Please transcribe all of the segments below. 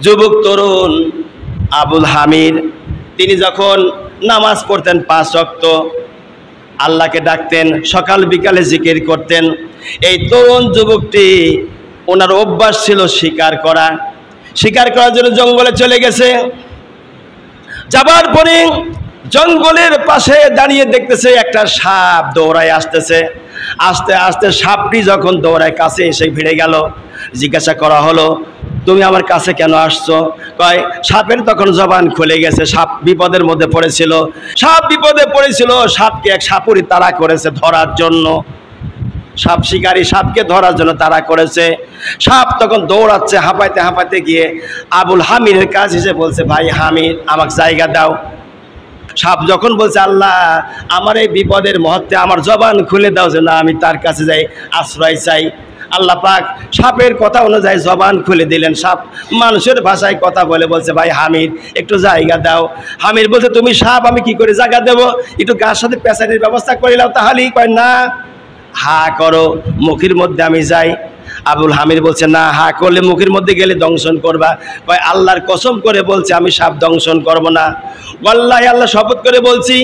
যুবক তরুণ আবুল হামির তিনি যখন নামাজ পড়তেন 5 ওয়াক্ত, আল্লাহকে ডাকতেন, সকাল বিকালে জিকির করতেন। এই তরুণ যুবকটি ওনার অভ্যাস ছিল শিকার করার জন্য জঙ্গলে চলে গেছে। যাবার পরে জঙ্গলের পাশে দাঁড়িয়ে দেখতেছে একটা সাপ দৌড়ায় আসতেছে। আস্তে আস্তে সাপটি যখন দৌড়ায় কাছে এসে ভিড়ে গেল। জিজ্ঞাসা করা হলো, তুমি আমার কাছে কেন আসছো? কয়, সাপের তখন জবান খুলে গেছে, সাপ বিপদের মধ্যে পড়েছিল। সাপকে এক সাপুরি তাড়া করেছে ধরার জন্য। সাপ শিকারী সাপকে ধরার জন্য তাড়া করেছে। সাপ তখন দৌড়াচ্ছে, হাঁপাইতে গিয়ে আবুল হামিরের কাছে এসে বলছে, ভাই হামির, আমাকে জায়গা দাও। সাপ যখন বলছে, আল্লাহ আমার এই বিপদের মুহূর্তে আমার জবান খুলে দাও, যে না আমি তার কাছে যাই, আশ্রয় চাই। আল্লাহ পাক সাপের কথা অনুযায়ী জবান খুলে দিলেন। সাপ মানুষের ভাষায় কথা বলছে, ভাই হামির একটু জায়গা দাও। হামির বলছে, তুমি সাপ, আমি কি করে জায়গা দেবো? একটু গার সাথে পেঁচানির ব্যবস্থা করে নাও তাহলেই। কয়, না, হা করো, মুখের মধ্যে আমি যাই। আবুল হামির বলছে, না, হা করলে মুখের মধ্যে গেলে দংশন করবা। কয়, আল্লাহর কসম করে বলছে আমি সাপ দংশন করব না। ওয়াল্লাহি আল্লাহ শপথ করে বলছি,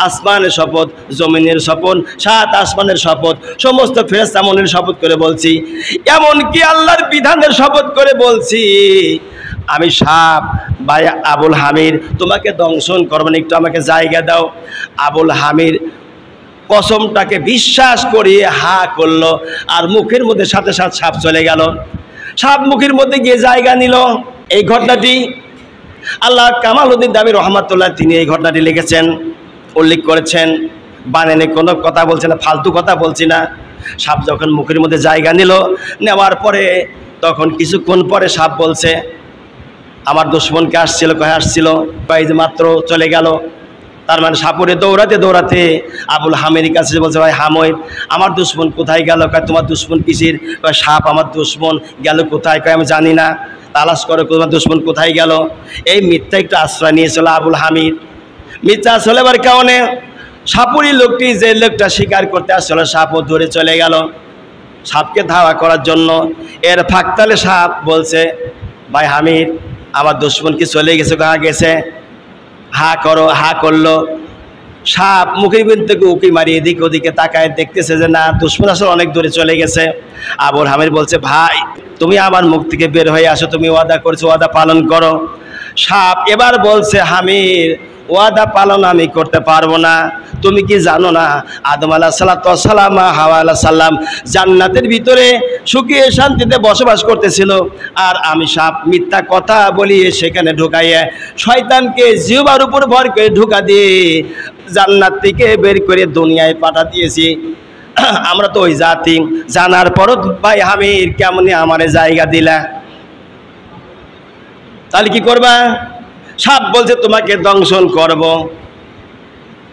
আসমানের শপথ, জমিনের শপথ, 7 আসমানের শপথ, সমস্ত ফেরেশতা মনের শপথ করে বলছি, এমনকি আল্লাহর বিধানের শপথ করে বলছি, আমি সাপ। ভাই আবুল হামির, তোমাকে দংশন করব না, একটু আমাকে জায়গা দাও। আবুল হামির কসমটাকে বিশ্বাস করিয়ে হা করলো, আর মুখের মধ্যে সাথে সাথে সাপ চলে গেল। সাপ মুখের মধ্যে গিয়ে জায়গা নিল। এই ঘটনাটি আল্লাহ কামালউদ্দিন দাবি রহমাতুল্লাহ তিনি এই ঘটনাটি লিখেছেন, উল্লেখ করেছেন। বানানে কোনো কথা বলছে না, ফালতু কথা বলছি না। সাপ যখন মুখের মধ্যে জায়গা নেওয়ার পরে তখন কিছুক্ষণ পরে সাপ বলছে, আমার দুশ্মনকে আসছিল, কয় যে মাত্র চলে গেল। তার মানে সাপুরে দৌড়াতে আবুল হামির কাছে বলছে, ভাই হামির, আমার দুশ্মন কোথায় গেল? কয়, তোমার দুশ্মন কিসের? কয়, সাপ আমার দুশ্মন। গেল কোথায়? কয়, আমি জানি না, তালাশ করে তোমার দুশ্মন কোথায় গেল। এই মিথ্যা একটু আশ্রয় নিয়েছিল আবুল হামির। মিথ্যা আশ্রয় নেবার কারণে সাপুরি লোকটি, যে লোকটা শিকার করতে আসছিল, সাপও ধরে চলে গেল সাপকে ধাওয়া করার জন্য। এর ফাঁকতালে সাপ বলছে, ভাই হামির, আমার দুশ্মন কি চলে গেছে? কাহা গেছে? হা করো, হা করলো। সাপ মুখের ভিতর থেকে উকি মারি এদিক ওদিকে তাকায়, দেখতেছে যে না, দুশ্মন আসলে অনেক দূরে চলে গেছে। আবুল হামির বলছে, ভাই তুমি আমার মুখ থেকে বের হয়ে আসো, তুমি ওয়াদা করেছো, ওয়াদা পালন করো। সাপ এবার বলছে, হামির, ওয়াদা পালন আমি করতে পারবো না। তুমি কি জানো না, আদম আলাইহিসসালাম, হাওয়া আলাইহিসসালাম জান্নাতের ভিতরে সুখে শান্তিতে বসবাস করতেছিল, আর আমি সাপ মিথ্যা কথা বলিয়ে সেখানে ঢুকাইয়ে শয়তানকে জিহ্বার উপর ভর করে ঢুকা দিয়ে জান্নাত থেকে বের করে দুনিয়ায় পাঠা দিয়েছি। আমরা তো ওই জাতি। জানার পরও ভাই হামির কেমনে আমারে জায়গা দিলা? তাহলে কি করবা? সাপ বলছে, তোমাকে দংশন করব,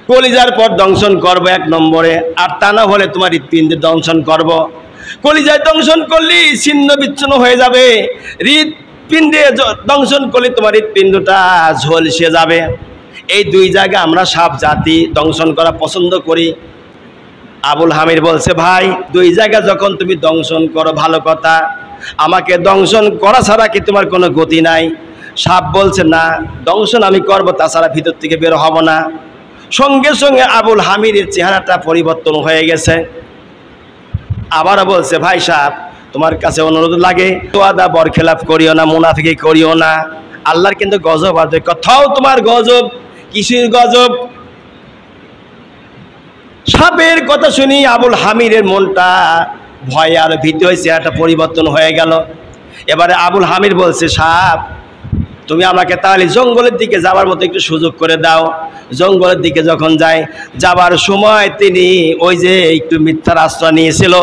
কলিজার পর দংশন করব 1 নম্বরে, আর তা না হলে তোমার হৃৎপিণ্ডে দংশন করব। কলিজায় দংশন করলে ছিন্ন বিচ্ছিন্ন হয়ে যাবে, হৃৎপিণ্ডে দংশন করলে তোমার হৃৎপিণ্ডটা ঝলসে যাবে। এই 2 জায়গা আমরা সাপ জাতি দংশন করা পছন্দ করি। আবুল হামির বলছে, ভাই 2 জায়গা যখন তুমি দংশন করো ভালো কথা, আমাকে দংশন করা ছাড়া কি তোমার কোনো গতি নাই? সাপ বলছে, না, দংশন আমি করবো, তাছাড়া ভিতর থেকে বের হব না। সঙ্গে সঙ্গে আবুল হামিরের চেহারাটা পরিবর্তন হয়ে গেছে। আবারও বলছে, ভাই সাপ, তোমার কাছে অনুরোধ লাগে, ওয়াদা বরখেলাপ করিও না, মুনাফিকি করিও না। আল্লাহর কিন্তু গজব আছে। কথাও তোমার গজব। কিসের গজব? সাপের কথা শুনি আবুল হামিরের মনটা ভয় আর ভীতি হয়েছে, একটা পরিবর্তন হয়ে গেল। এবারে আবুল হামির বলছে, সাপ, তুমি আমাকে তাহলে জঙ্গলের দিকে যাওয়ার মতো একটু সুযোগ করে দাও। জঙ্গলের দিকে যখন যাবার সময় তিনি ওই যে একটু মিথ্যার আশ্রয় নিয়েছিল,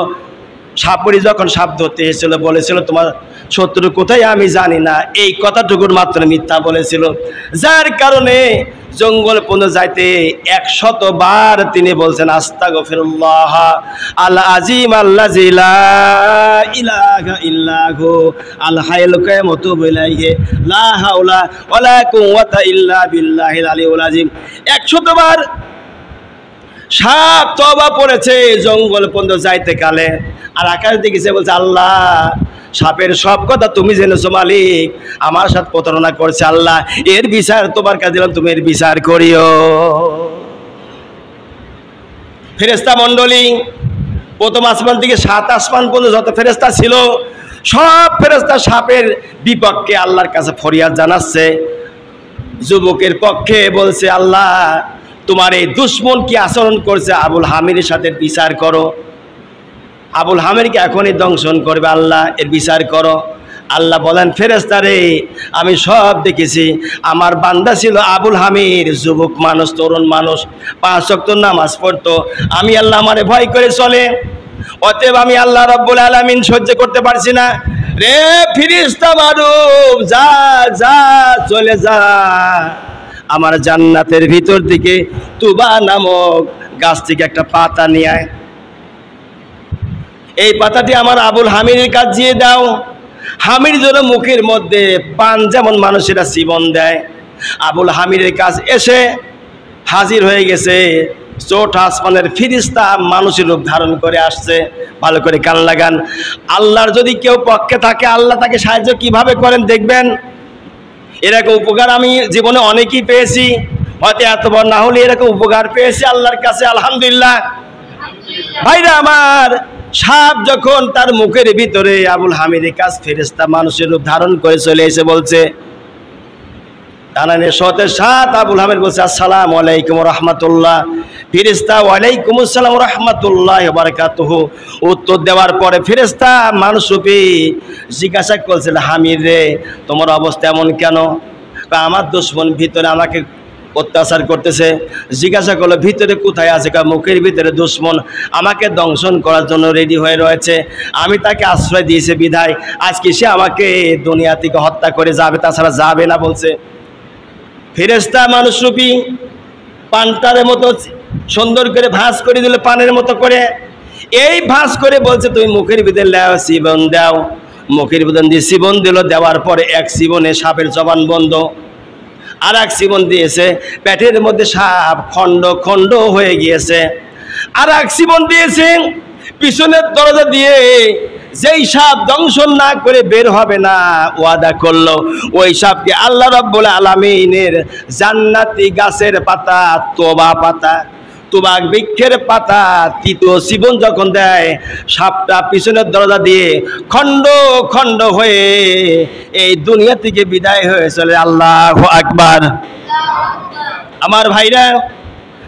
সাপুরি যখন সাপ ধরতে এসেছিল বলেছিল, তোমার শত্রু কোথায় আমি জানি না, এই কথাটুকুর মাত্র মিথ্যা বলেছিল। যার কারণে জঙ্গল পর্যন্ত যাইতে 100 বার তিনি বলছেন, আস্তাগফিরুল্লাহ আল আজিম আল্লাযী লা ইলাহা ইল্লাহু আল হাইয়ুল কাইয়্যুম ওয়া তুবু ইলাইহি লা হাওলা ওয়ালা কুওয়াতা ইল্লা বিল্লাহিল আলিয়্যিল আযীম। 100 বার সাপ তওবা পড়েছে জঙ্গল পর্যন্ত যাইতে কালে। আর আকাশ দিকে সে বলছে, আল্লাহ, সাপের সব কথা তুমি জেনেছো মালিক, আমার সাথে প্রতারণা করছে আল্লাহ, এর বিচার তোমার কাছে দিলাম, তুমি এর বিচার করিও। ফেরেশতা মণ্ডলী প্রথম আসমান থেকে 7 আসমান পর্যন্ত যত ফেরেশতা ছিল সব ফেরেশতা সাপের বিপক্ষে আল্লাহর কাছে ফরিয়াদ জানাচ্ছে। যুবকের পক্ষে বলছে, আল্লাহ তোমার এই দুশ্মন কি আচরণ করছে, আবুল হামিরের সাথে বিচার করো। আবুল হামিরকে এখনই দংশন করবে, আল্লাহ এর বিচার করো। আল্লাহ বলেন, ফেরেশতারে আমি সব দেখেছি, আমার বান্দা ছিল আবুল হামির, যুবক মানুষ, তরুণ মানুষ, 5 ওয়াক্ত নামাজ পড়তো, আমি আল্লাহ আমারে ভয় করে চলে, অতএব আমি আল্লাহ রাব্বুল আলামিন সহ্য করতে পারছি না। রে ফেরেশতা মারুফ, যা যা চলে যা আমার জান্নাতের ভিতর দিকে তুবা নামক গাছ থেকে একটা পাতা নিয়ে আয়, এই পাতাটি আমার আবুল হামিরের কাছে দিয়ে দাও। হামির যেন মুখের মধ্যে পান যেমন মানুষেরা জীবন দেয়, আবুল হামিরের কাছে এসে হাজির হয়ে গেছে 4 আসমানের ফেরেশতা মানুষের রূপ ধারণ করে আসছে। ভালো করে কান লাগান, আল্লাহর যদি কেউ পক্ষে থাকে আল্লাহ তাকে সাহায্য কিভাবে করেন দেখবেন। এরকম উপকার আমি জীবনে অনেকই পেয়েছি, হয়তো এত বড় না হলে এরকম উপকার পেয়েছি আল্লাহর কাছে, আলহামদুলিল্লাহ। ভাইরা আমার, সাপ যখন তার মুখের ভিতরে আবুল হামিদের কাছ ফেরেশতা মানুষের রূপ ধারণ করে চলে এসে বলছে, কানানের সাথে সাত আবুল হামিদ বলছে, আসসালামু আলাইকুম ওয়া রাহমাতুল্লাহ। ফেরেশতা ওয়ালাইকুম আসসালাম ওয়া রাহমাতুল্লাহি ওয়া বারাকাতুহু উত্তর দেওয়ার পরে ফেরেশতা মানুষরূপী জিজ্ঞাসা করছিল, হামিদ রে তোমার অবস্থা এমন কেন? আমার দুশমন ভিতরে আমাকে অত্যাচার করতেছে। জিজ্ঞাসা করলো, ভিতরে কোথায় আছে? মুখের ভিতরে দুশমন আমাকে দংশন করার জন্য রেডি হয়ে রয়েছে, আমি তাকে আশ্রয় দিয়েছি বিধায় আজকে সে আমাকে দুনিয়া থেকে হত্যা করে যাবে, তাছাড়া যাবে না বলছে। ফেরেশতা মানুষরূপী পানটারের মতো সুন্দর করে ভাঁজ করে দিল, পানের মতো করে এই ভাঁজ করে বলছে, তুমি মুখের ভিতরে জীবন দাও। মুখের ভিতর দিয়ে জীবন দিল, দেওয়ার পরে এক জীবনে সাপের জবান বন্ধ, আর এক জীবন দিয়েছে পেটের মধ্যে সাপ খণ্ড খণ্ড হয়ে গিয়েছে, আর এক জীবন দিয়েছে পিছনের দরজা দিয়ে, যেই সাপ দংশন না করে বের হবে না ওয়াদা করলো, ওই সাপকে আল্লাহ রাব্বুল আলামিনের জান্নাতি গাছের পাতা, তোবা পাতা, তোবা বৃক্ষের পাতা, তৃতীয় জীবন যখন দেয়, সাপটা পিছনের দরজা দিয়ে খণ্ড খণ্ড হয়ে এই দুনিয়া থেকে বিদায় হয়ে চলে। আল্লাহু আকবার। আমার ভাইরা,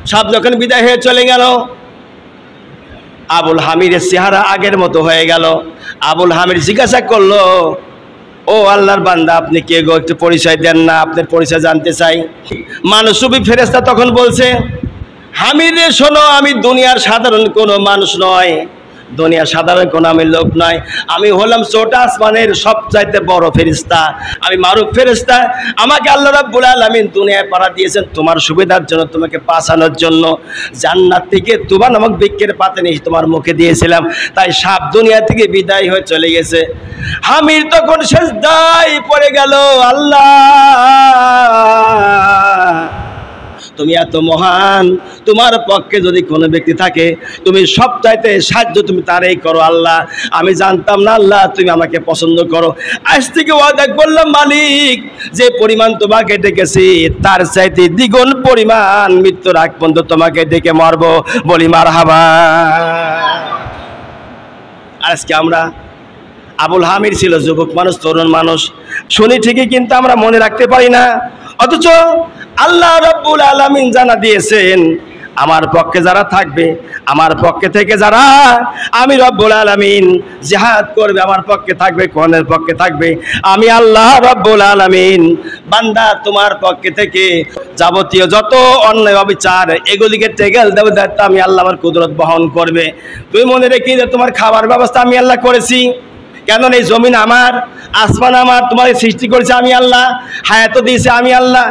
সাপ যখন বিদায় হয়ে চলে গেল, আবুল হামিদের চেহারা আগের মতো হয়ে গেল। আবুল হামিদ জিজ্ঞাসা করলো, ও আল্লাহর বান্দা, আপনি কে গো? একটু পরিচয় দেন না, আপনার পরিচয় জানতে চাই। মানুষরূপী ফেরেশতা তখন বলছে, হামিদে শোনো, আমি দুনিয়ার সাধারণ কোনো মানুষ নয়, দুনিয়ার সাধারণ কোনো আমি লোক নয়, আমি হলাম 4 আসমানের সবচাইতে বড় ফেরেশতা, আমি মারুফ ফেরেশতা। আমাকে আল্লাহ রাব্বুল আলামিন দুনিয়ায় পাড়া দিয়েছেন তোমার সুবিধার জন্য, তোমাকে বাঁচানোর জন্য। জান্নাত থেকে তুবা নামক বৃক্ষের পাতা নিয়ে তোমার মুখে দিয়েছিলাম, তাই সাপ দুনিয়া থেকে বিদায় হয়ে চলে গেছে। হামিদ তখন সিজদায় পড়ে গেল, আল্লাহ তুমি এত মহান, তোমার পক্ষে যদি কোনো ব্যক্তি থাকে তুমি সবচাইতে সাহায্য তুমি তারই করো আল্লাহ। আমি জানতাম না আল্লাহ তুমি আমাকে পছন্দ করো। আজ থেকে ওয়াদা করলাম মালিক, যে পরিমাণ তোমাকে ডেকেছি তার চাইতে দ্বিগুণ পরিমাণ মৃত্যুর আগ পর্যন্ত তোমাকে ডেকে মারবো। বলি মারহাবা। আজকে আমরা, আবুল হামিদ ছিল যুবক মানুষ, তরুণ মানুষ, শুনি ঠিকই কিন্তু আমরা মনে রাখতে পারি না। অথচ আল্লাহ রাব্বুল আলামিন জানা দিয়েছেন, আমার পক্ষে যারা থাকবে, আমার পক্ষে থেকে যারা আমি রব্বুল আলামিন জিহাদ করবে, আমার পক্ষে থাকবে, কোনের পক্ষে থাকবে, আমি আল্লাহ রব্বুল আলামিন বান্দা তোমার পক্ষে থেকে যাবতীয় যত অন্যায় অবিচার এগুলিকে টেকেল দেব দায়িত্ব আমি আল্লাহ, আমার কুদরত বহন করবে। তুমি মনে রেখে যে তোমার খাবার ব্যবস্থা আমি আল্লাহ করেছি, কেন এই জমিন আমার, আসমান আমার, তোমার সৃষ্টি করেছে আমি আল্লাহ, হায়াত দিয়েছে আমি আল্লাহ।